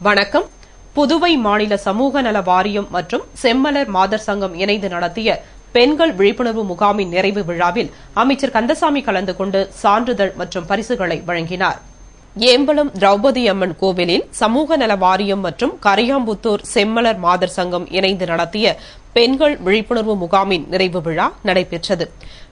வணக்கம். புதுவை மாநில சமூக நல வாரியம் மற்றும் செம்மலர் மாதர் சங்கம் இணைந்து நடத்திய பெண்கள் விழிப்புணர்வு முகாமின் நிறைவு விழாவில் அமைச்சர் கந்தசாமி கலந்து கொண்டு சான்றிதழ் மற்றும் பரிசுகளை வழங்கினார். ஏம்பலம் திரௌபதி அம்மன் கோவிலில் சமூக நல வாரியம் மற்றும் கரையாம்புத்தூர் செம்மலர் மாதர் சங்கம் இணைந்து நடத்திய பெண்கள் விழிப்புணர்வு முகாமின் நிறைவு விழா நடைபெற்றது.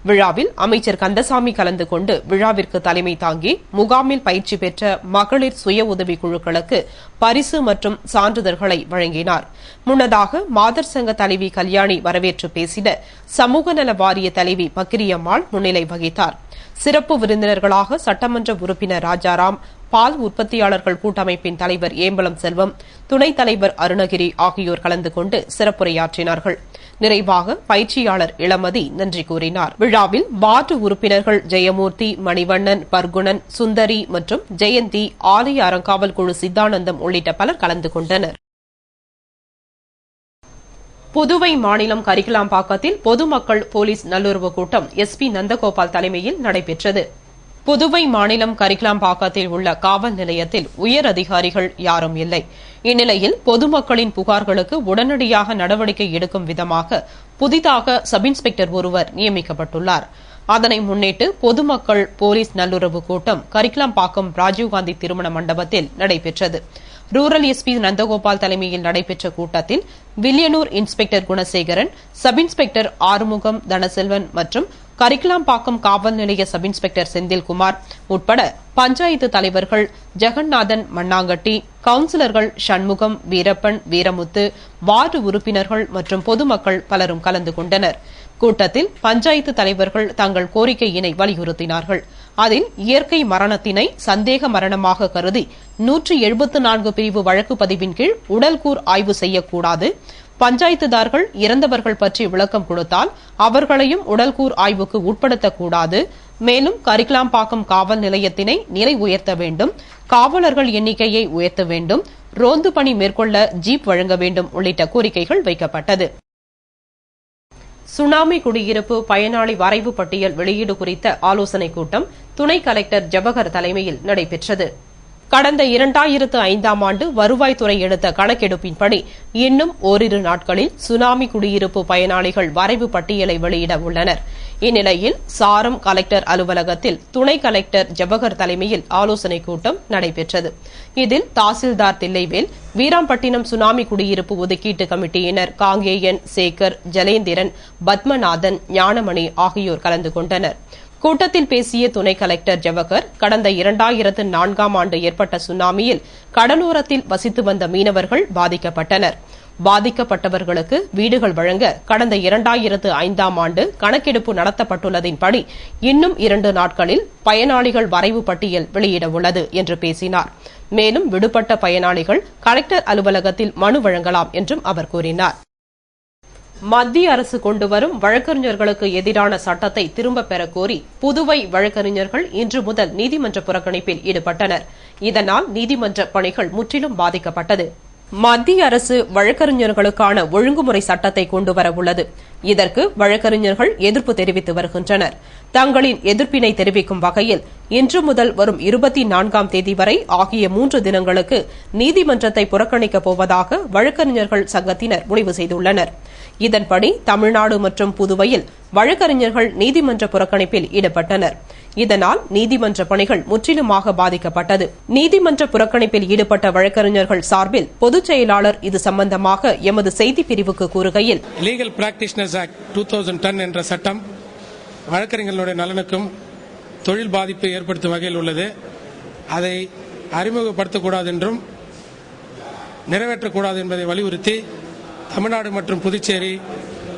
விழாவில் அமைச்சர் கந்தசாமி கலந்து கொண்டு விழாவிற்கு தலைமை தாங்கி முகாமில் பயிற்சி பெற்ற மகளிர் சுய உதவி குழுக்களுக்கு பரிசு மற்றும் சான்றிதழ்களை வழங்கினார். முன்னதாக மாதர் சங்க தலைவி கல்யாணி வரவேற்று பேசிட சமூக நல வாரிய தலைவி பக்கிரியம்மாள் முன்னிலை வகித்தார். சிறப்பு விருந்தினர்களாக சட்டமன்ற உறுப்பினர் ராஜாராம், பால் உற்பத்தியாளர்கள் கூட்டமைப்பின் தலைவர் ஏம்பலம் செல்வம், துணைத் தலைவர் அருணகிரி ஆகியோர் கலந்து கொண்டு சிறப்புரையாற்றினார்கள். நிறைவாக பயிற்சியாளர் இளமதி நன்றி கூறினார். விழாவில் வார்டு உறுப்பினர்கள் ஜெயமூர்த்தி, மணிவண்ணன், பர்குணன், சுந்தரி மற்றும் ஜெயந்தி, ஆலய அறங்காவல் குழு சித்தானந்தம் உள்ளிட்ட பலர் கலந்து கொண்டனர். புதுவை மாநிலம் கரிக்கலாம்பாக்கத்தில் பொதுமக்கள் போலீஸ் நல்லுறவு கூட்டம் எஸ்பி நந்தகோபால் தலைமையில் நடைபெற்றது. புதுவை மாநிலம் கரிக்கலாம்பாக்கத்தில் உள்ள காவல் நிலையத்தில் உயர் அதிகாரிகள் யாரும் இல்லை. இந்நிலையில் பொதுமக்களின் புகார்களுக்கு உடனடியாக நடவடிக்கை எடுக்கும் விதமாக புதிதாக சப் இன்ஸ்பெக்டர் ஒருவர் நியமிக்கப்பட்டுள்ளார். அதனை முன்னிட்டு பொதுமக்கள் போலீஸ் நல்லுறவு கூட்டம் கரிக்கலாம்பாக்கம் ராஜீவ்காந்தி திருமண மண்டபத்தில் நடைபெற்றது. ரூரல் எஸ்பி நந்தகோபால் தலைமையில் நடைபெற்ற கூட்டத்தில் Villianur inspector Gunasekaran, sub inspector Arumugam Dhanaselvan மற்றும் கரிக்கலாம்பாக்கம் காவல் நிலைய சப் இன்ஸ்பெக்டர் செந்தில்குமார் உட்பட பஞ்சாயத்து தலைவர்கள் ஜெகநாதன், மண்ணாங்கட்டி, கவுன்சிலர்கள் சண்முகம், வீரப்பன், வீரமுத்து, வார்டு உறுப்பினர்கள் மற்றும் பொதுமக்கள் பலரும் கலந்து கொண்டனர். கூட்டத்தில் பஞ்சாயத்து தலைவர்கள் தங்கள் கோரிக்கையினை வலியுறுத்தினார்கள். அதில் இயற்கை மரணத்தினை சந்தேக மரணமாக கருதி 174 பிரிவு வழக்கு பதிவின் கீழ் உடல்கூர் ஆய்வு செய்யக்கூடாது, பஞ்சாயத்துதார்கள் இறந்தவர்கள் பற்றி விளக்கம் கொடுத்தால் அவர்களையும் உடல்கூர் ஆய்வுக்கு உட்படுத்தக்கூடாது, மேலும் கரிக்கலாம்பாக்கம் காவல் நிலையத்தினை நிலை உயர்த்த வேண்டும், காவலர்கள் எண்ணிக்கையை உயர்த்த வேண்டும், ரோந்து பணி மேற்கொள்ள ஜீப் வழங்க வேண்டும் உள்ளிட்ட கோரிக்கைகள் வைக்கப்பட்டது. சுனாமி குடியிருப்பு பயனாளி வரைவு பட்டியல் வெளியீடு குறித்த ஆலோசனைக் கூட்டம் துணை கலெக்டர் ஜவஹர் தலைமையில் நடைபெற்றது. கடந்த 2005ஆம் ஆண்டு வருவாய்த்துறை எடுத்த கணக்கெடுப்பின்படி இன்னும் ஓரிரு நாட்களில் சுனாமி குடியிருப்பு பயனாளிகள் வரைவு பட்டியலை வெளியிட உள்ளனர். இந்நிலையில் சாரம் கலெக்டர் அலுவலகத்தில் துணை கலெக்டர் ஜவஹர் தலைமையில் ஆலோசனைக் கூட்டம் நடைபெற்றது. இதில் தாசில்தார் தில்லைவேல், வீராம்பட்டினம் சுனாமி குடியிருப்பு ஒதுக்கீட்டு கமிட்டியினர் காங்கேயன், சேகர், ஜலேந்திரன், பத்மநாதன், ஞானமணி ஆகியோர் கலந்து கொண்டனர். கூட்டத்தில் பேசிய துணை கலெக்டர் ஜவஹர், கடந்த 2004ஆம் ஆண்டு ஏற்பட்ட சுனாமியில் கடலோரத்தில் வசித்து வந்த மீனவர்கள் பாதிக்கப்பட்டனர். பாதிக்கப்பட்டவர்களுக்கு வீடுகள் வழங்க கடந்த 2005ஆம் ஆண்டு கணக்கெடுப்பு நடத்தப்பட்டுள்ளதின்படி இன்னும் 2 நாட்களில் பயனாளிகள் வரைவு பட்டியல் வெளியிட உள்ளது என்று பேசினார். மேலும் விடுபட்ட பயனாளிகள் கலெக்டர் அலுவலகத்தில் மனு வழங்கலாம் என்றும் அவர் கூறினார். மத்திய அரசு கொண்டுவரும் வழக்கறிஞர்களுக்கு எதிரான சட்டத்தை திரும்பப் பெறக் கோரி புதுவை வழக்கறிஞர்கள் இன்று முதல் நீதிமன்ற புறக்கணிப்பில் ஈடுபட்டனர். இதனால் நீதிமன்ற பணிகள் முற்றிலும் பாதிக்கப்பட்டது. மத்திய அரசு வழக்கறிஞர்களுக்கான ஒழுங்குமுறை சட்டத்தை கொண்டுவர உள்ளது. இதற்கு வழக்கறிஞர்கள் எதிர்ப்பு தெரிவித்து வருகின்றனர். தங்களின் எதிர்ப்பினை தெரிவிக்கும் வகையில் இன்று முதல் வரும் 24ஆம் தேதி வரை ஆகிய 3 தினங்களுக்கு நீதிமன்றத்தை புறக்கணிக்கப் போவதாக வழக்கறிஞர்கள் சங்கத்தினர் முடிவு செய்துள்ளனர். இதன்படி தமிழ்நாடு மற்றும் புதுவையில் வழக்கறிஞர்கள் நீதிமன்ற புறக்கணிப்பில் ஈடுபட்டனர். இதனால் நீதிமன்ற பணிகள் முற்றிலுமாக பாதிக்கப்பட்டது. நீதிமன்ற புறக்கணிப்பில் ஈடுபட்ட வழக்கறிஞர்கள் சார்பில் பொதுச் செயலாளர் இது சம்பந்தமாக எமது செய்தி பிரிவுக்கு கூறுகையில், லீகல் பிராக்டிஷனர்ஸ் ஆக்ட் 2010 என்ற சட்டம் வழக்கறிஞர்களுடைய நலனுக்கும் தொழில் பாதிப்பை ஏற்படுத்தும் வகையில் உள்ளது. அதை அறிமுகப்படுத்தக்கூடாது என்றும் நிறைவேற்றக்கூடாது என்பதை வலியுறுத்தி தமிழ்நாடு மற்றும் புதுச்சேரி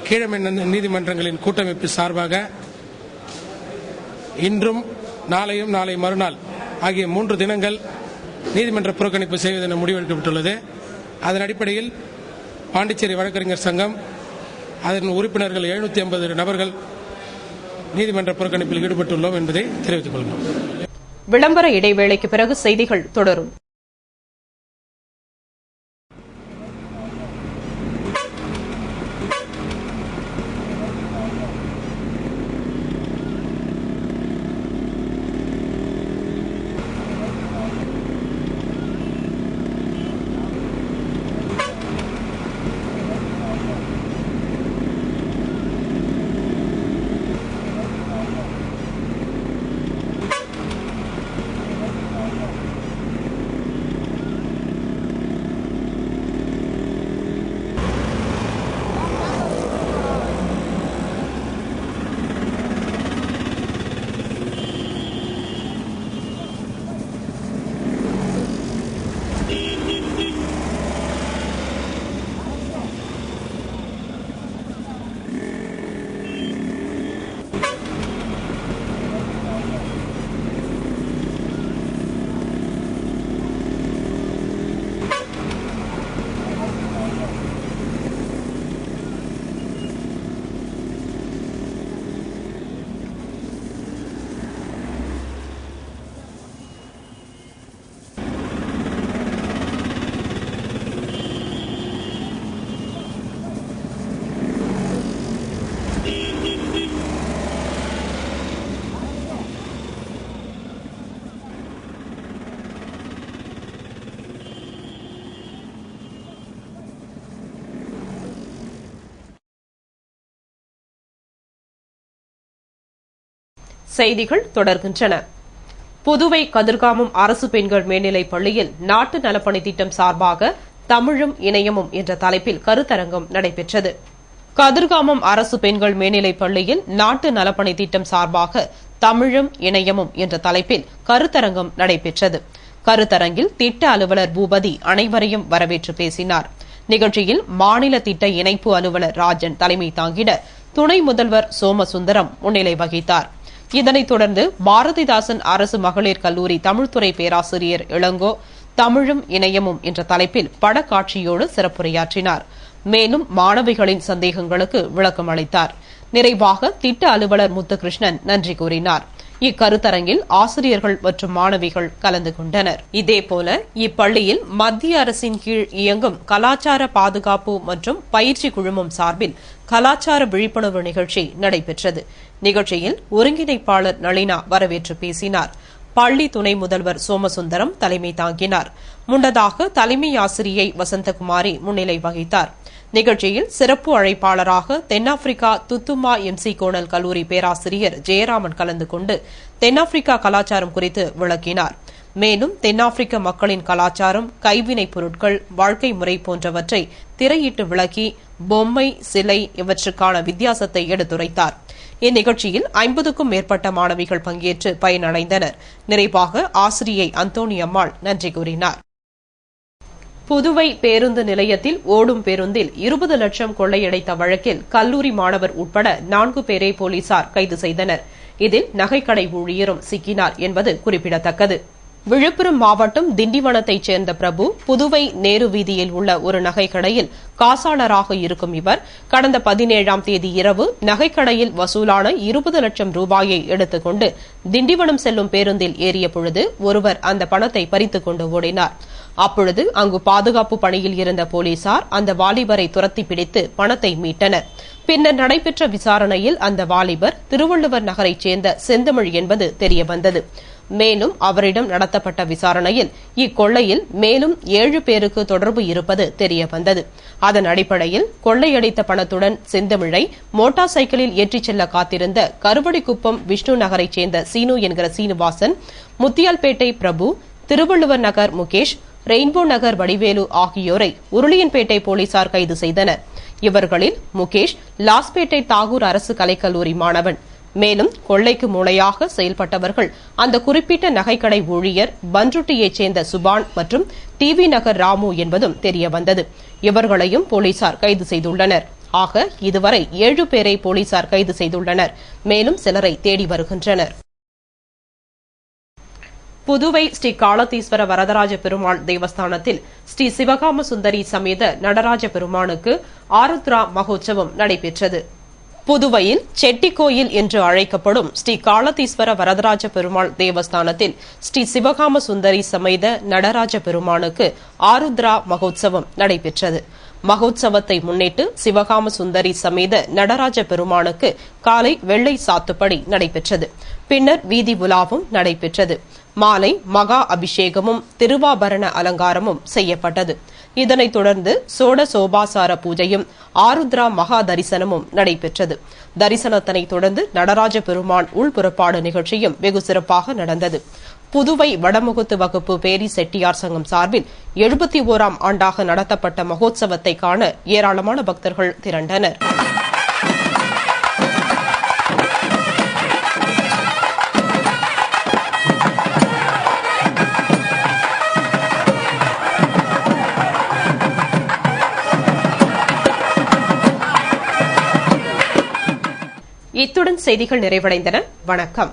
கீழமை நீதிமன்றங்களின் கூட்டமைப்பு சார்பாக இன்றும் நாளையும் நாளை மறுநாள் ஆகிய 3 தினங்கள் நீதிமன்ற புறக்கணிப்பு செய்வதென முடிவெடுக்கப்பட்டுள்ளது. அதன் அடிப்படையில் பாண்டிச்சேரி வழக்கறிஞர் சங்கம் அதன் உறுப்பினர்கள் 750 நபர்கள் நீதிமன்ற புறக்கணிப்பில் ஈடுபட்டுள்ளோம் என்பதை தெரிவித்துக் கொள்கிறோம். விளம்பர இடைவேளைக்கு பிறகு செய்திகள் தொடரும். செய்திகள் தொடர்கின்றன. புதுவை கதிர்காமம் அரசு பெண்கள் மேல்நிலைப் பள்ளியில் நாட்டு நலப்பணி திட்டம் சார்பாக தமிழும் இணையமும் என்ற தலைப்பில் கருத்தரங்கம் நடைபெற்றது. கதிர்காமம் அரசு பெண்கள் மேல்நிலைப் பள்ளியில் நாட்டு நலப்பணி திட்டம் சார்பாக தமிழும் இணையமும் என்ற தலைப்பில் கருத்தரங்கம் நடைபெற்றது. கருத்தரங்கில் திட்ட அலுவலர் பூபதி அனைவரையும் வரவேற்று பேசினார். நிகழ்ச்சியில் மாநில திட்ட இணைப்பு அலுவலர் ராஜன் தலைமை தாங்கிட துணை முதல்வர் சோமசுந்தரம் முன்னிலை வகித்தார். இதனைத் தொடர்ந்து பாரதிதாசன் அரசு மகளிர் கல்லூரி தமிழ்துறை பேராசிரியர் இளங்கோ தமிழும் இணையமும் என்ற தலைப்பில் படக்காட்சியோடு சிறப்புரையாற்றினார். மேலும் மாணவிகளின் சந்தேகங்களுக்கு விளக்கம் அளித்தார். நிறைவாக திட்ட அலுவலர் முத்துகிருஷ்ணன் நன்றி கூறினார். இக்கருத்தரங்கில் ஆசிரியர்கள் மற்றும் மாணவிகள் கலந்து கொண்டனர். இதேபோல இப்பள்ளியில் மத்திய அரசின் கீழ் இயங்கும் கலாச்சார பாதுகாப்பு மற்றும் பயிற்சி குழுமம் சார்பில் கலாச்சார விழிப்புணர்வு நிகழ்ச்சி நடைபெற்றது. நிகழ்ச்சியில் ஒருங்கிணைப்பாளர் நளினா வரவேற்று பேசினார். பள்ளி துணை முதல்வர் சோமசுந்தரம் தலைமை தாங்கினார். முன்னதாக தலைமை ஆசிரியை வசந்தகுமாரி முன்னிலை வகித்தார். நிகழ்ச்சியில் சிறப்பு அழைப்பாளராக தென்னாப்பிரிக்கா துத்துமா எம்சி கோணல் கல்லூரி பேராசிரியர் ஜெயராமன் கலந்து கொண்டு தென்னாப்பிரிக்கா கலாச்சாரம் குறித்து விளக்கினார். மேலும் தென்னாப்பிரிக்க மக்களின் கலாச்சாரம், கைவினைப் பொருட்கள், வாழ்க்கை முறை போன்றவற்றை திரையிட்டு விளக்கி பொம்மை, சிலை இவற்றுக்கான வித்தியாசத்தை எடுத்துரைத்தார். இந்நிகழ்ச்சியில் 50க்கும் மேற்பட்ட மாணவிகள் பங்கேற்று பயனடைந்தனர். நிறைவாக ஆசிரியை அந்தோணியம்மாள் நன்றி கூறினார். புதுவை பேருந்து நிலையத்தில் ஓடும் பேருந்தில் 20 லட்சம் கொள்ளையடித்த வழக்கில் கல்லூரி மாணவர் உட்பட 4 பேரை போலீசார் கைது செய்தனர். இதில் நகைக்கடை ஊழியரும் சிக்கினார் என்பது குறிப்பிடத்தக்கது. விழுப்புரம் மாவட்டம் திண்டிவனத்தைச் சேர்ந்த பிரபு புதுவை நேரு வீதியில் உள்ள ஒரு நகைக்கடையில் காசாளராக இருக்கும் இவர் கடந்த 17ஆம் தேதி இரவு நகைக்கடையில் வசூலான 20 லட்சம் ரூபாயை எடுத்துக் கொண்டு திண்டிவனம் செல்லும் பேருந்தில் ஏறிய பொழுது ஒருவர் அந்த பணத்தை பறித்துக் கொண்டு ஓடினார். அப்பொழுது அங்கு பாதுகாப்பு பணியில் இருந்த போலீசார் அந்த வாலிபரை துரத்தி பிடித்து பணத்தை மீட்டனர். பின்னர் நடைபெற்ற விசாரணையில் அந்த வாலிபர் திருவள்ளுவர் நகரைச் சேர்ந்த செந்தமிழ் என்பது தெரியவந்தது. மேலும் அவரிடம் நடத்தப்பட்ட விசாரணையில் இக்கொள்ளையில் மேலும் 7 பேருக்கு தொடர்பு இருப்பது தெரியவந்தது. அதன் அடிப்படையில் கொள்ளையடித்த பணத்துடன் செந்தமிழை மோட்டார் சைக்கிளில் ஏற்றிச் செல்ல காத்திருந்த கருவடிக்குப்பம் விஷ்ணு நகரைச் சேர்ந்த சீனு என்கிற சீனிவாசன், முத்தியால்பேட்டை பிரபு, திருவள்ளுவர் நகர் முகேஷ், ரெயின்போ நகர் வடிவேலு ஆகியோரை உருளியன்பேட்டை போலீசார் கைது செய்தனர். இவர்களில் முகேஷ் லாஸ்பேட்டை தாகூர் அரசு கலைக்கல்லூரி மாணவன். மேலும் கொள்ளைக்கு மூளையாக செயல்பட்டவர்கள் அந்த குறிப்பிட்ட நகைக்கடை ஊழியர் பன்ருட்டியைச் சேர்ந்த சுபான் மற்றும் டிவி நகர் ராமு என்பதும் தெரியவந்தது. இவர்களையும் போலீசார் கைது செய்துள்ளனர். ஆக இதுவரை 7 பேரை போலீசார் கைது செய்துள்ளனர். மேலும் சிலரை தேடி வருகின்றனர். புதுவை ஸ்ரீ காலத்தீஸ்வர வரதராஜ பெருமாள் தேவஸ்தானத்தில் ஸ்ரீ சிவகாம சுந்தரி சமேத நடராஜ பெருமானுக்கு ஆருத்ரா மகோத்சவம் நடைபெற்றது. புதுவையில் செட்டிக்கோயில் என்று அழைக்கப்படும் ஸ்ரீ காலத்தீஸ்வர வரதராஜ பெருமாள் தேவஸ்தானத்தில் ஸ்ரீ சிவகாம சுந்தரி சமேத நடராஜ பெருமானுக்கு ஆருத்ரா மகோத்சவம் நடைபெற்றது. மகோத்சவத்தை முன்னிட்டு சிவகாம சுந்தரி சமேத நடராஜ பெருமானுக்கு காலை வெள்ளை சாத்துப்படி நடைபெற்றது. பின்னர் வீதி உலாவும் நடைபெற்றது. மாலை மகா அபிஷேகமும் திருவாபரண அலங்காரமும் செய்யப்பட்டது. இதனைத் தொடர்ந்து சோட சோபாசார பூஜையும் ஆருத்ரா மகா தரிசனமும் நடைபெற்றது. தரிசனத்தினைத் தொடர்ந்து நடராஜ பெருமான் உள்புறப்பாடு நிகழ்ச்சியும் வெகு சிறப்பாக நடந்தது. புதுவை வடமுகுத்து வகுப்பு பேரி செட்டியார் சங்கம் சார்பில் 71ஆம் ஆண்டாக நடத்தப்பட்ட மகோத்சவத்தை காண ஏராளமான பக்தர்கள் திரண்டனர். இத்துடன் செய்திகள் நிறைவடைந்தன. வணக்கம்.